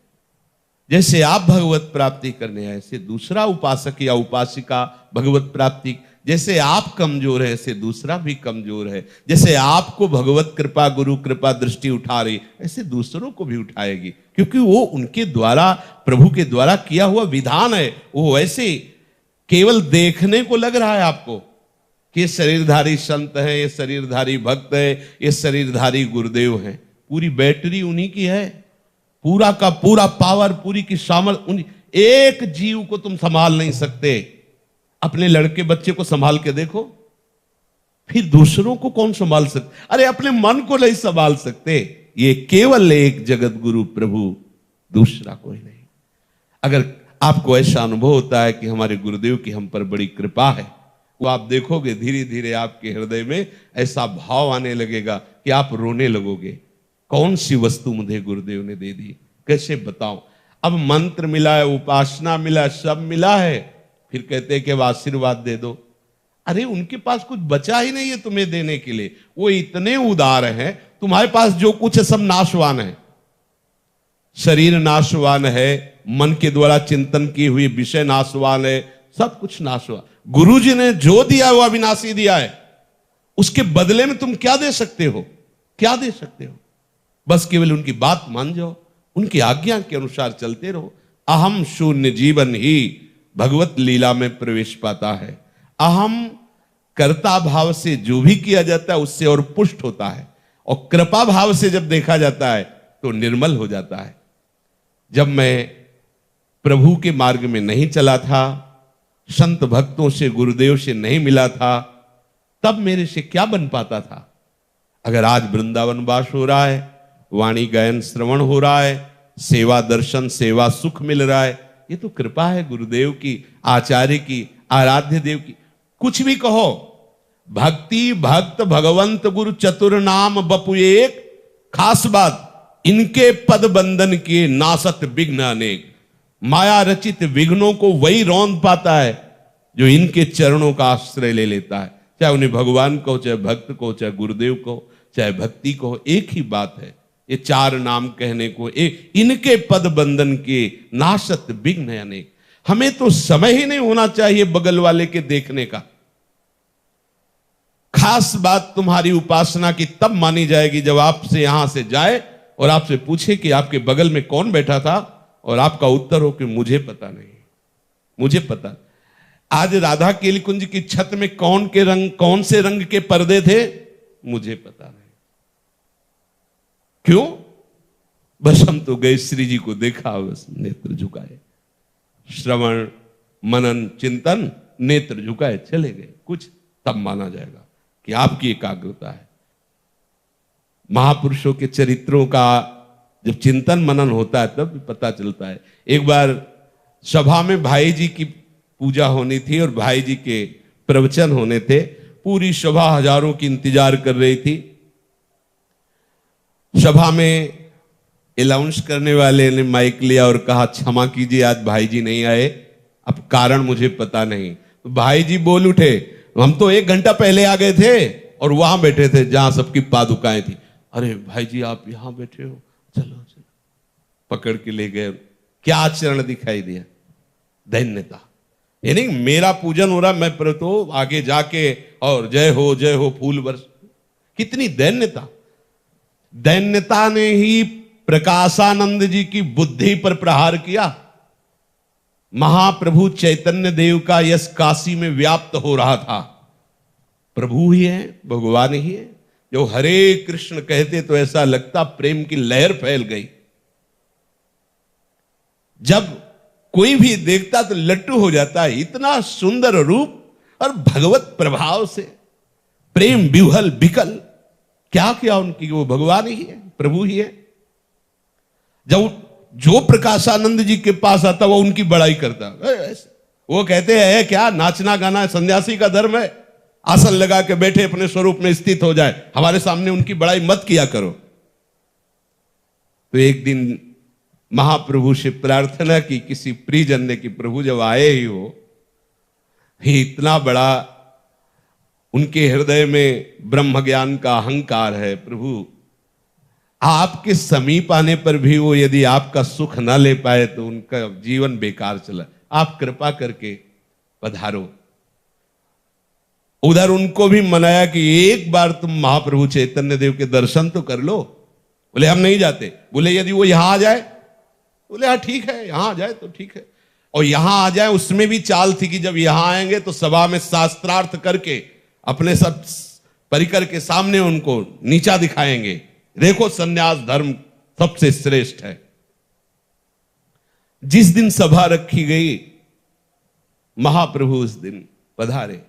जैसे आप भगवत प्राप्ति करने हैं, ऐसे दूसरा उपासक या उपासिका भगवत प्राप्ति, जैसे आप कमजोर है ऐसे दूसरा भी कमजोर है। जैसे आपको भगवत कृपा, गुरु कृपा दृष्टि उठा रही, ऐसे दूसरों को भी उठाएगी, क्योंकि वो उनके द्वारा, प्रभु के द्वारा किया हुआ विधान है। वो वैसे केवल देखने को लग रहा है आपको कि ये शरीरधारी संत है, ये शरीरधारी भक्त है, ये शरीरधारी गुरुदेव है, पूरी बैटरी उन्हीं की है, पूरा का पूरा पावर, पूरी की सामर्थ्य। एक जीव को तुम संभाल नहीं सकते। अपने लड़के बच्चे को संभाल के देखो, फिर दूसरों को कौन संभाल सकते? अरे अपने मन को नहीं संभाल सकते। ये केवल एक जगत गुरु प्रभु, दूसरा कोई नहीं। अगर आपको ऐसा अनुभव होता है कि हमारे गुरुदेव की हम पर बड़ी कृपा है, वो आप देखोगे धीरे धीरे आपके हृदय में ऐसा भाव आने लगेगा कि आप रोने लगोगे। कौन सी वस्तु मुझे गुरुदेव ने दे दी, कैसे बताऊं? अब मंत्र मिला है, उपासना मिला, सब मिला है, फिर कहते हैं कि अब आशीर्वाद दे दो। अरे उनके पास कुछ बचा ही नहीं है तुम्हें देने के लिए। वो इतने उदार हैं, तुम्हारे पास जो कुछ है सब नाशवान है। शरीर नाशवान है, मन के द्वारा चिंतन की हुई विषय नाशवान है, सब कुछ नाशवान। गुरु जी ने जो दिया वो अविनाशी दिया है, उसके बदले में तुम क्या दे सकते हो? क्या दे सकते हो? बस केवल उनकी बात मान जाओ, उनकी आज्ञा के अनुसार चलते रहो। अहम शून्य जीवन ही भगवत लीला में प्रवेश पाता है। अहम कर्ता भाव से जो भी किया जाता है उससे और पुष्ट होता है, और कृपा भाव से जब देखा जाता है तो निर्मल हो जाता है। जब मैं प्रभु के मार्ग में नहीं चला था, संत भक्तों से, गुरुदेव से नहीं मिला था, तब मेरे से क्या बन पाता था? अगर आज वृंदावन वास हो रहा है, वाणी गायन श्रवण हो रहा है, सेवा दर्शन सेवा सुख मिल रहा है, ये तो कृपा है गुरुदेव की, आचार्य की, आराध्य देव की। कुछ भी कहो, भक्ति भक्त भगवंत गुरु चतुर नाम बपु एक, खास बात इनके पद बंधन किए नासत विघ्न अनेक। माया रचित विघ्नों को वही रौंद पाता है जो इनके चरणों का आश्रय ले लेता है। चाहे उन्हें भगवान को, चाहे भक्त को, चाहे गुरुदेव को, चाहे भक्ति को, एक ही बात है। ये चार नाम कहने को, एक इनके पद बंधन के नासत विघ्न अनेक। हमें तो समय ही नहीं होना चाहिए बगल वाले के देखने का। खास बात तुम्हारी उपासना की तब मानी जाएगी जब आपसे यहां से जाए और आपसे पूछे कि आपके बगल में कौन बैठा था, और आपका उत्तर हो कि मुझे पता नहीं, मुझे पता। आज राधा केली कुंज की छत में कौन से रंग के पर्दे थे मुझे पता नहीं। क्यों? बस हम तो गए, श्री जी को देखा, बस नेत्र झुकाए, श्रवण मनन चिंतन, नेत्र झुकाए, चले गए। कुछ तब माना जाएगा कि आपकी एकाग्रता है। महापुरुषों के चरित्रों का जब चिंतन मनन होता है तब भी पता चलता है। एक बार सभा में भाई जी की पूजा होनी थी और भाई जी के प्रवचन होने थे। पूरी सभा हजारों की इंतजार कर रही थी। सभा में अनाउंस करने वाले ने माइक लिया और कहा, क्षमा कीजिए आज भाई जी नहीं आए, अब कारण मुझे पता नहीं। तो भाई जी बोल उठे, हम तो 1 घंटा पहले आ गए थे और वहां बैठे थे जहां सबकी पादुकाएं थी। अरे भाई जी आप यहां बैठे हो, चलो चलो, पकड़ के ले गए। क्या आचरण दिखाई दिया? दैन्यता। यानी मेरा पूजन हो रहा, मैं पर तो आगे जाके और जय हो फूल वर्ष। कितनी दैन्यता! दैन्यता ने ही प्रकाशानंद जी की बुद्धि पर प्रहार किया। महाप्रभु चैतन्य देव का यश काशी में व्याप्त हो रहा था। प्रभु ही है, भगवान ही है। जो हरे कृष्ण कहते तो ऐसा लगता प्रेम की लहर फैल गई। जब कोई भी देखता तो लट्टू हो जाता है। इतना सुंदर रूप और भगवत प्रभाव से प्रेम विह्वल विकल। क्या किया उनकी? वो भगवान ही है, प्रभु ही है। जब जो प्रकाशानंद जी के पास आता वो उनकी बड़ाई करता। वो कहते हैं क्या नाचना गाना सन्यासी का धर्म है? आसन लगा के बैठे अपने स्वरूप में स्थित हो जाए, हमारे सामने उनकी बड़ाई मत किया करो। तो एक दिन महाप्रभु से प्रार्थना की किसी प्रियजन ने कि प्रभु जब आए ही हो, ही इतना बड़ा उनके हृदय में ब्रह्म ज्ञान का अहंकार है, प्रभु आपके समीप आने पर भी वो यदि आपका सुख ना ले पाए तो उनका जीवन बेकार चला। आप कृपा करके पधारो। उधर उनको भी मनाया कि एक बार तुम महाप्रभु चैतन्य देव के दर्शन तो कर लो। बोले हम नहीं जाते। बोले यदि वो यहां आ जाए? बोले हाँ ठीक है, यहां आ जाए तो ठीक है। और यहां आ जाए उसमें भी चाल थी कि जब यहां आएंगे तो सभा में शास्त्रार्थ करके अपने सब परिकर के सामने उनको नीचा दिखाएंगे। देखो सन्यास धर्म सबसे श्रेष्ठ है। जिस दिन सभा रखी गई महाप्रभु उस दिन पधारे।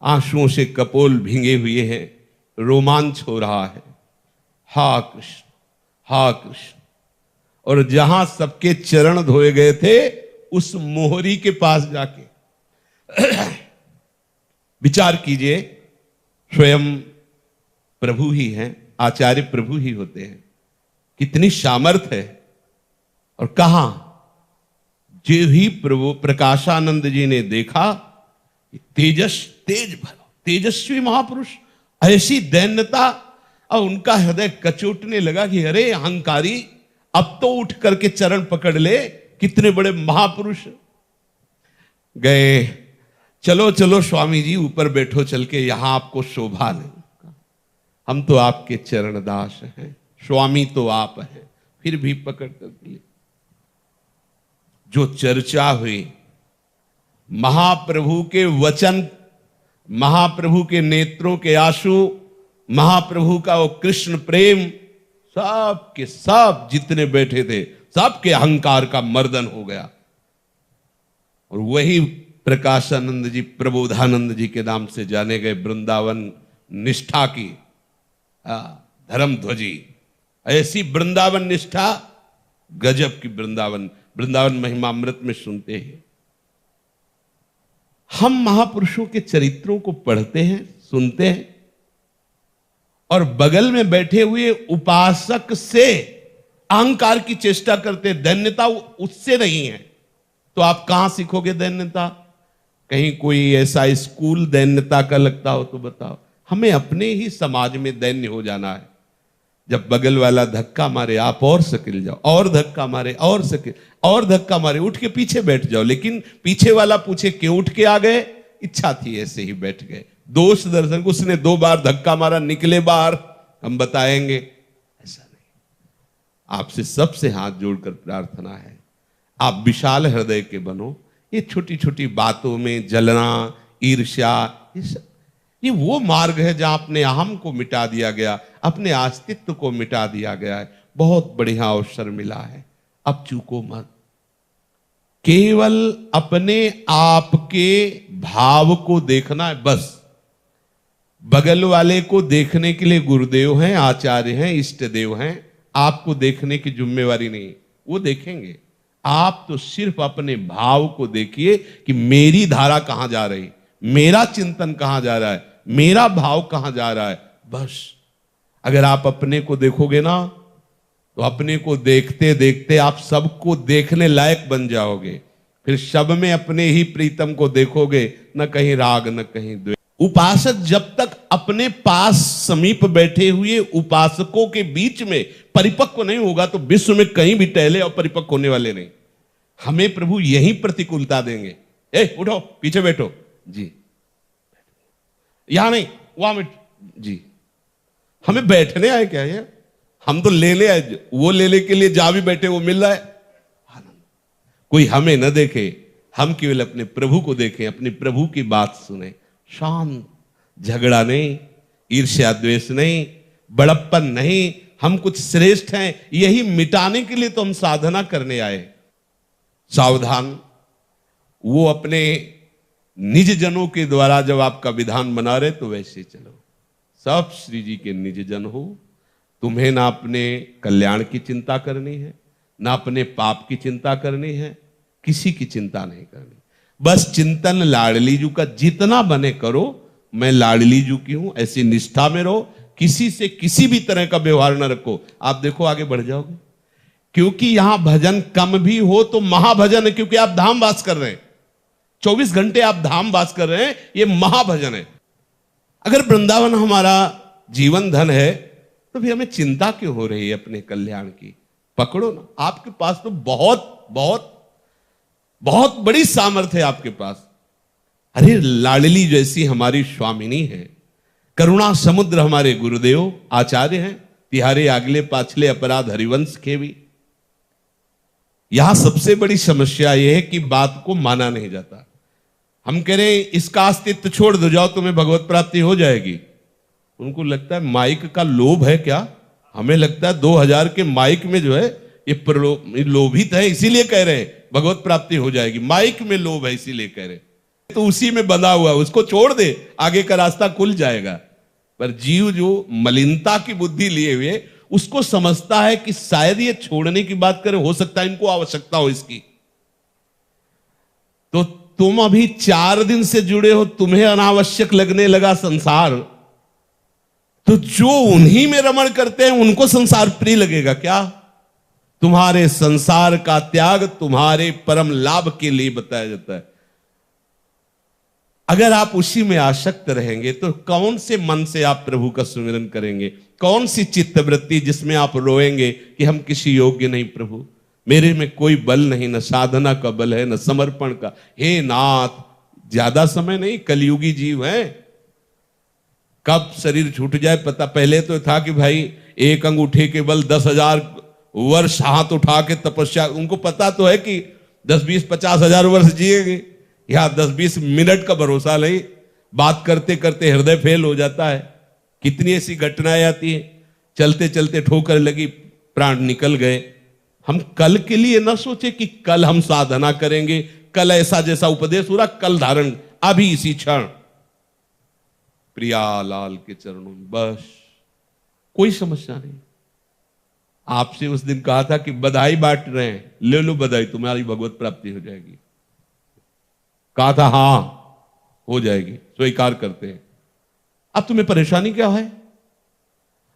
आंसुओं से कपोल भींगे हुए हैं, रोमांच हो रहा है। हा कृष्ण, हा कृष्ण। और जहां सबके चरण धोए गए थे उस मोहरी के पास जाके विचार कीजिए, स्वयं प्रभु ही हैं, आचार्य प्रभु ही होते हैं। कितनी सामर्थ्य है। और कहा जो ही प्रभु प्रकाशानंद जी ने देखा तेजस्वी महापुरुष, ऐसी दैन्यता, और उनका हृदय कचोटने लगा कि अरे अहंकारी, अब तो उठ करके चरण पकड़ ले, कितने बड़े महापुरुष। गए, चलो चलो स्वामी जी ऊपर बैठो, चल के यहां आपको शोभा नहीं। हम तो आपके चरणदास हैं, स्वामी तो आप हैं। फिर भी पकड़ कर लिए। जो चर्चा हुई, महाप्रभु के वचन, महाप्रभु के नेत्रों के आंसू, महाप्रभु का वो कृष्ण प्रेम, सब के सब जितने बैठे थे सबके अहंकार का मर्दन हो गया। और वही प्रकाशानंद जी प्रबोधानंद जी के नाम से जाने गए, वृंदावन निष्ठा की धर्म ध्वजी। ऐसी वृंदावन निष्ठा, गजब की वृंदावन महिमामृत में सुनते हैं। हम महापुरुषों के चरित्रों को पढ़ते हैं, सुनते हैं, और बगल में बैठे हुए उपासक से अहंकार की चेष्टा करते। दैन्यता उससे नहीं है तो आप कहां सीखोगे दैन्यता? कहीं कोई ऐसा स्कूल दैन्यता का लगता हो तो बताओ। हमें अपने ही समाज में दैन्य हो जाना है। जब बगल वाला धक्का मारे आप और सकिल जाओ, और धक्का मारे और सकिल, और धक्का मारे उठ के पीछे बैठ जाओ। लेकिन पीछे वाला पूछे क्यों उठ के आ गए? इच्छा थी ऐसे ही बैठ गए। दोष दर्शन, उसने 2 बार धक्का मारा, निकले बाहर, हम बताएंगे? ऐसा नहीं। आपसे सबसे हाथ जोड़कर प्रार्थना है, आप विशाल हृदय के बनो। ये छोटी छोटी बातों में जलना, ईर्ष्या, ये वो मार्ग है जहां अपने अहम को मिटा दिया गया, अपने अस्तित्व को मिटा दिया गया है। बहुत बढ़िया अवसर मिला है, अब चूको मत। केवल अपने आप के भाव को देखना है बस। बगल वाले को देखने के लिए गुरुदेव हैं, आचार्य हैं, इष्ट देव हैं, आपको देखने की जिम्मेवारी नहीं, वो देखेंगे। आप तो सिर्फ अपने भाव को देखिए कि मेरी धारा कहां जा रही, मेरा चिंतन कहां जा रहा है, मेरा भाव कहां जा रहा है, बस। अगर आप अपने को देखोगे ना, तो अपने को देखते देखते आप सबको देखने लायक बन जाओगे। फिर सब में अपने ही प्रीतम को देखोगे, न कहीं राग न कहीं द्वेष। उपासक जब तक अपने पास समीप बैठे हुए उपासकों के बीच में परिपक्व नहीं होगा, तो विश्व में कहीं भी टहले और परिपक्व होने वाले नहीं। हमें प्रभु यही प्रतिकूलता देंगे। उठो, पीछे बैठो जी, यहां नहीं, वहां बैठ जी। हमें बैठने आए क्या ये? हम तो लेने आए, वो लेने के लिए जा भी बैठे, वो मिल रहा है। कोई हमें न देखे, हम केवल अपने प्रभु को देखें, अपने प्रभु की बात सुने। शांत, झगड़ा नहीं, ईर्ष्या द्वेष नहीं, बड़प्पन नहीं, हम कुछ श्रेष्ठ हैं, यही मिटाने के लिए तो हम साधना करने आए। सावधान, वो अपने निज जनों के द्वारा जब आपका विधान बना रहे तो वैसे चलो। सब श्री जी के निज जन हो, तुम्हें ना अपने कल्याण की चिंता करनी है, ना अपने पाप की चिंता करनी है, किसी की चिंता नहीं करनी। बस चिंतन लाडली जू का जितना बने करो, मैं लाडली जू की हूं, ऐसी निष्ठा में रहो, किसी से किसी भी तरह का व्यवहार न रखो। आप देखो आगे बढ़ जाओगे, क्योंकि यहां भजन कम भी हो तो महाभजन है, क्योंकि आप धाम वास कर रहे हैं, 24 घंटे आप धाम वास कर रहे हैं, ये महाभजन है। अगर वृंदावन हमारा जीवन धन है तो भी हमें चिंता क्यों हो रही है अपने कल्याण की? पकड़ो ना, आपके पास तो बहुत बहुत बहुत बड़ी सामर्थ्य है आपके पास। अरे लाडली जैसी हमारी स्वामिनी है, करुणा समुद्र हमारे गुरुदेव आचार्य हैं, तिहारे आगले पाछले अपराध हरिवंश के भी। यहां सबसे बड़ी समस्या यह है कि बात को माना नहीं जाता। हम कह रहे हैं इसका अस्तित्व छोड़ दो, जाओ तुम्हें भगवत प्राप्ति हो जाएगी। उनको लगता है माइक का लोभ है क्या? हमें लगता है 2000 के माइक में जो है ये लोभित है, इसीलिए कह रहे हैं भगवत प्राप्ति हो जाएगी। माइक में लोभ है इसीलिए कह रहे, तो उसी में बंधा हुआ, उसको छोड़ दे, आगे का रास्ता खुल जाएगा। पर जीव जो मलिनता की बुद्धि लिए हुए, उसको समझता है कि शायद ये छोड़ने की बात करें, हो सकता है इनको आवश्यकता हो इसकी। तो तुम अभी 4 दिन से जुड़े हो, तुम्हें अनावश्यक लगने लगा संसार, तो जो उन्हीं में रमण करते हैं उनको संसार प्रिय लगेगा क्या? तुम्हारे संसार का त्याग तुम्हारे परम लाभ के लिए बताया जाता है। अगर आप उसी में आसक्त रहेंगे तो कौन से मन से आप प्रभु का सुमिरन करेंगे? कौन सी चित्तवृत्ति जिसमें आप रोएंगे कि हम किसी योग्य नहीं प्रभु, मेरे में कोई बल नहीं, न साधना का बल है, न समर्पण का। हे नाथ, ज्यादा समय नहीं, कलयुगी जीव है, कब शरीर छूट जाए पता। पहले तो था कि भाई एक अंगूठे के बल 10,000 वर्ष हाथ उठा के तपस्या, उनको पता तो है कि 10, 20, 50 हजार वर्ष जिएंगे। या 10-20 मिनट का भरोसा नहीं, बात करते करते हृदय फेल हो जाता है। कितनी ऐसी घटनाएं आती हैं, चलते चलते ठोकर लगी, प्राण निकल गए। हम कल के लिए न सोचे कि कल हम साधना करेंगे, कल ऐसा जैसा उपदेश हो रहा कल धारण, अभी इसी क्षण प्रियालाल के चरणों में, बस कोई समस्या नहीं। आपसे उस दिन कहा था कि बधाई बांट रहे हैं, ले लो बधाई, तुम्हारी भगवत प्राप्ति हो जाएगी। कहा था हां हो जाएगी, स्वीकार करते हैं। अब तुम्हें परेशानी क्या है?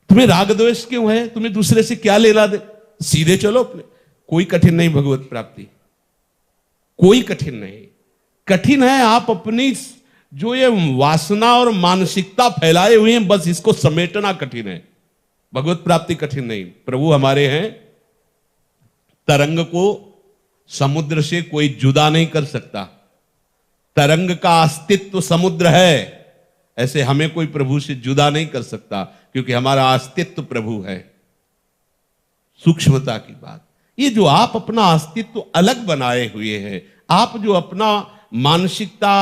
तुम्हें राग द्वेष क्यों है? तुम्हें दूसरे से क्या लेना दे? सीधे चलो अपने। कोई कठिन नहीं भगवत प्राप्ति, कोई कठिन नहीं। कठिन है आप अपनी जो ये वासना और मानसिकता फैलाए हुए हैं, बस इसको समेटना कठिन है। भगवत प्राप्ति कठिन नहीं। प्रभु हमारे हैं, तरंग को समुद्र से कोई जुदा नहीं कर सकता। तरंग का अस्तित्व समुद्र है, ऐसे हमें कोई प्रभु से जुदा नहीं कर सकता, क्योंकि हमारा अस्तित्व प्रभु है। सूक्ष्मता की बात, ये जो आप अपना अस्तित्व अलग बनाए हुए हैं, आप जो अपना मानसिकता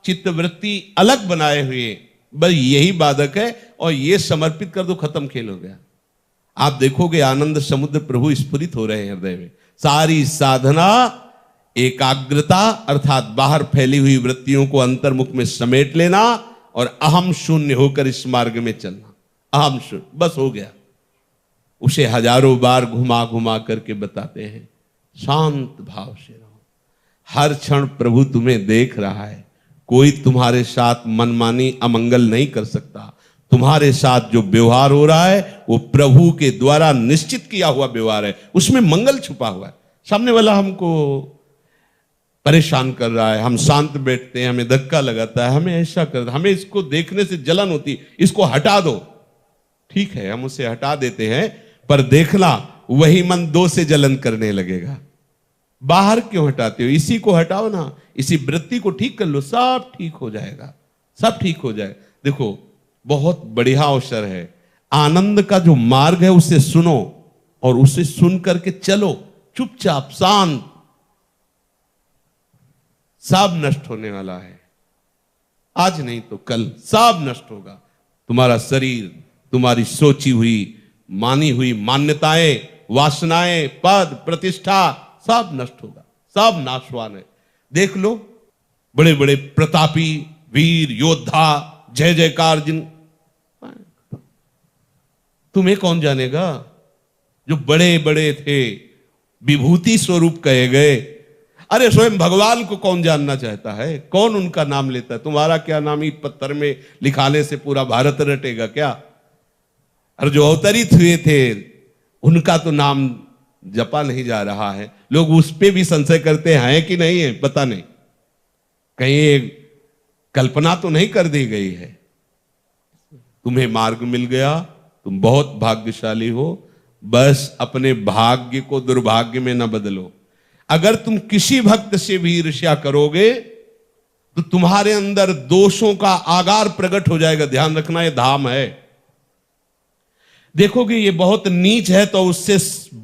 चित्तवृत्ति अलग बनाए हुए, बस यही बाधक है। और ये समर्पित कर दो, खत्म, खेल हो गया। आप देखोगे आनंद समुद्र प्रभु स्फुरित हो रहे हैं हृदय में। सारी साधना एकाग्रता अर्थात बाहर फैली हुई वृत्तियों को अंतर्मुख में समेट लेना और अहम शून्य होकर इस मार्ग में चलना। अहम शून्य, बस हो गया। उसे हजारों बार घुमा घुमा करके बताते हैं, शांत भाव से रहो। हर क्षण प्रभु तुम्हें देख रहा है। कोई तुम्हारे साथ मनमानी अमंगल नहीं कर सकता। तुम्हारे साथ जो व्यवहार हो रहा है वो प्रभु के द्वारा निश्चित किया हुआ व्यवहार है, उसमें मंगल छुपा हुआ है। सामने वाला हमको परेशान कर रहा है, हम शांत बैठते हैं, हमें धक्का लगाता है, हमें ऐसा कर, हमें इसको देखने से जलन होती, इसको हटा दो। ठीक है, हम उसे हटा देते हैं, पर देखना वही मन दो से जलन करने लगेगा। बाहर क्यों हटाते हो? इसी को हटाओ ना, इसी वृत्ति को ठीक कर लो, सब ठीक हो जाएगा, सब ठीक हो जाएगा। देखो, बहुत बढ़िया अवसर है। आनंद का जो मार्ग है उसे सुनो और उसे सुन करके चलो, चुपचाप शांत। सब नष्ट होने वाला है, आज नहीं तो कल सब नष्ट होगा। तुम्हारा शरीर, तुम्हारी सोची हुई मानी हुई मान्यताएं, वासनाएं, पद प्रतिष्ठा, सब नष्ट होगा, सब नाशवान है। देख लो, बड़े बड़े प्रतापी वीर योद्धा, जय जयकार जिन, तुम्हें कौन जानेगा? जो बड़े बड़े थे, विभूति स्वरूप कहे गए, अरे स्वयं भगवान को कौन जानना चाहता है? कौन उनका नाम लेता है? तुम्हारा क्या नाम ईंट पत्थर में लिखाने से पूरा भारत रटेगा क्या? और जो अवतरित हुए थे उनका तो नाम जपा नहीं जा रहा है। लोग उस पे भी संशय करते हैं कि नहीं है, पता नहीं, कहीं कल्पना तो नहीं कर दी गई है। तुम्हें मार्ग मिल गया, तुम बहुत भाग्यशाली हो। बस अपने भाग्य को दुर्भाग्य में न बदलो। अगर तुम किसी भक्त से भी ईर्ष्या करोगे तो तुम्हारे अंदर दोषों का आगार प्रकट हो जाएगा। ध्यान रखना, यह धाम है। देखोगे ये बहुत नीच है, तो उससे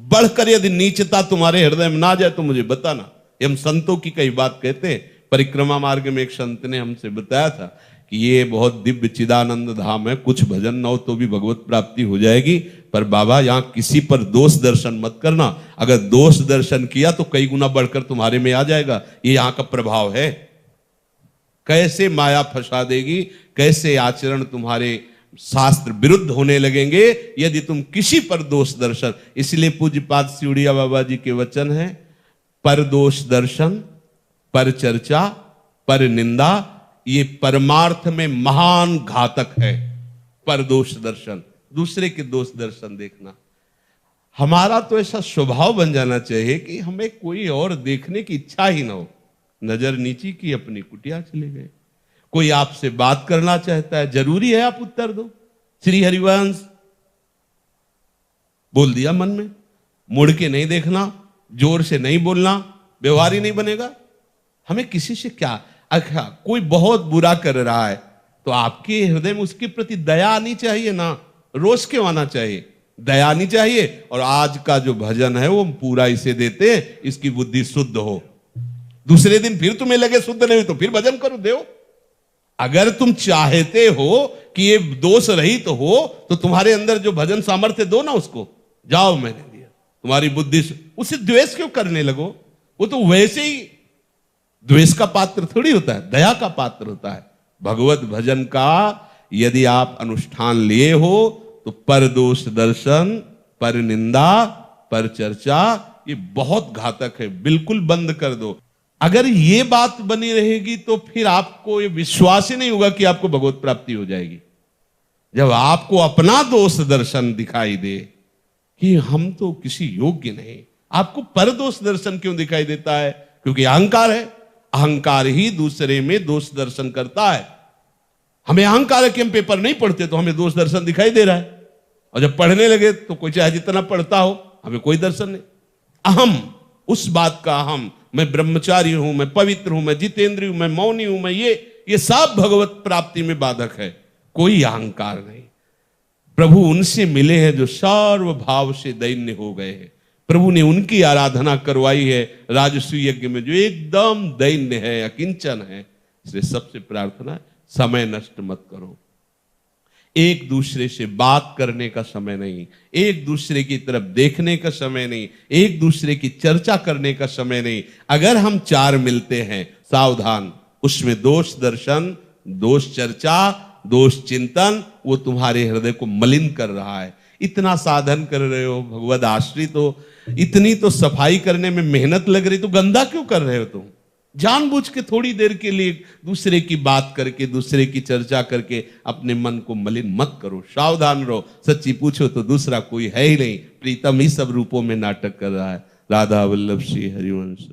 बढ़कर यदि नीचता तुम्हारे हृदय में ना जाए तो मुझे बताना। ये हम संतों की कई बात कहते हैं। परिक्रमा मार्ग में एक संत ने हमसे बताया था कि ये बहुत दिव्य चिदानंद धाम है, कुछ भजन न हो तो भी भगवत प्राप्ति हो जाएगी, पर बाबा यहां किसी पर दोष दर्शन मत करना। अगर दोष दर्शन किया तो कई गुना बढ़कर तुम्हारे में आ जाएगा। ये यहां का प्रभाव है। कैसे माया फंसा देगी, कैसे आचरण तुम्हारे शास्त्र विरुद्ध होने लगेंगे यदि तुम किसी पर दोष दर्शन। इसलिए पूज्यपाद सिउड़िया बाबा जी के वचन है, पर दोष दर्शन, पर चर्चा, पर निंदा, ये परमार्थ में महान घातक है। पर दोष दर्शन, दूसरे के दोष दर्शन देखना। हमारा तो ऐसा स्वभाव बन जाना चाहिए कि हमें कोई और देखने की इच्छा ही ना हो। नजर नीची की, अपनी कुटिया चले गए। कोई आपसे बात करना चाहता है, जरूरी है आप उत्तर दो। श्री हरिवंश बोल दिया मन में, मुड़ के नहीं देखना, जोर से नहीं बोलना, व्यवहार ही नहीं बनेगा। हमें किसी से क्या, अच्छा कोई बहुत बुरा कर रहा है तो आपके हृदय में उसके प्रति दया आनी चाहिए ना, रोष क्यों आना चाहिए? दया आनी चाहिए। और आज का जो भजन है वो पूरा इसे देते हैं, इसकी बुद्धि शुद्ध हो। दूसरे दिन फिर तुम्हें लगे शुद्ध नहीं तो फिर भजन करो, देव। अगर तुम चाहते हो कि ये दोष रहित हो तो तुम्हारे अंदर जो भजन सामर्थ्य दो ना उसको, जाओ मैंने दिया, तुम्हारी बुद्धि, उसे द्वेष क्यों करने लगो? वो तो वैसे ही द्वेष का पात्र थोड़ी होता है, दया का पात्र होता है। भगवत भजन का यदि आप अनुष्ठान लिए हो तो पर दोष दर्शन, पर निंदा, पर चर्चा, ये बहुत घातक है, बिल्कुल बंद कर दो। अगर ये बात बनी रहेगी तो फिर आपको ये विश्वास ही नहीं होगा कि आपको भगवत प्राप्ति हो जाएगी। जब आपको अपना दोष दर्शन दिखाई दे कि हम तो किसी योग्य नहीं, आपको पर दोष दर्शन क्यों दिखाई देता है? क्योंकि अहंकार है। अहंकार ही दूसरे में दोष दर्शन करता है। हमें अहंकार है कि हम पेपर नहीं पढ़ते तो हमें दोष दर्शन दिखाई दे रहा है, और जब पढ़ने लगे तो कोई चाहे जितना पढ़ता हो हमें कोई दर्शन नहीं। अहम, उस बात का अहम, मैं ब्रह्मचारी हूं, मैं पवित्र हूं, मैं जितेंद्रिय हूं, मैं मौनी हूं, मैं ये सब भगवत प्राप्ति में बाधक है। कोई अहंकार नहीं। प्रभु उनसे मिले हैं जो सर्व भाव से दैन्य हो गए हैं। प्रभु ने उनकी आराधना करवाई है राजसूय यज्ञ में, जो एकदम दैन्य है, अकिंचन है। इसलिए सबसे प्रार्थना है, समय नष्ट मत करो। एक दूसरे से बात करने का समय नहीं, एक दूसरे की तरफ देखने का समय नहीं, एक दूसरे की चर्चा करने का समय नहीं। अगर हम चार मिलते हैं, सावधान, उसमें दोष दर्शन, दोष चर्चा, दोष चिंतन, वो तुम्हारे हृदय को मलिन कर रहा है। इतना साधन कर रहे हो, भगवद आश्रित हो, इतनी तो सफाई करने में मेहनत लग रही, तो गंदा क्यों कर रहे हो तुम? जानबूझ के थोड़ी देर के लिए दूसरे की बात करके, दूसरे की चर्चा करके अपने मन को मलिन मत करो। सावधान रहो। सच्ची पूछो तो दूसरा कोई है ही नहीं, प्रीतम ही सब रूपों में नाटक कर रहा है। राधा वल्लभ श्री हरिवंश।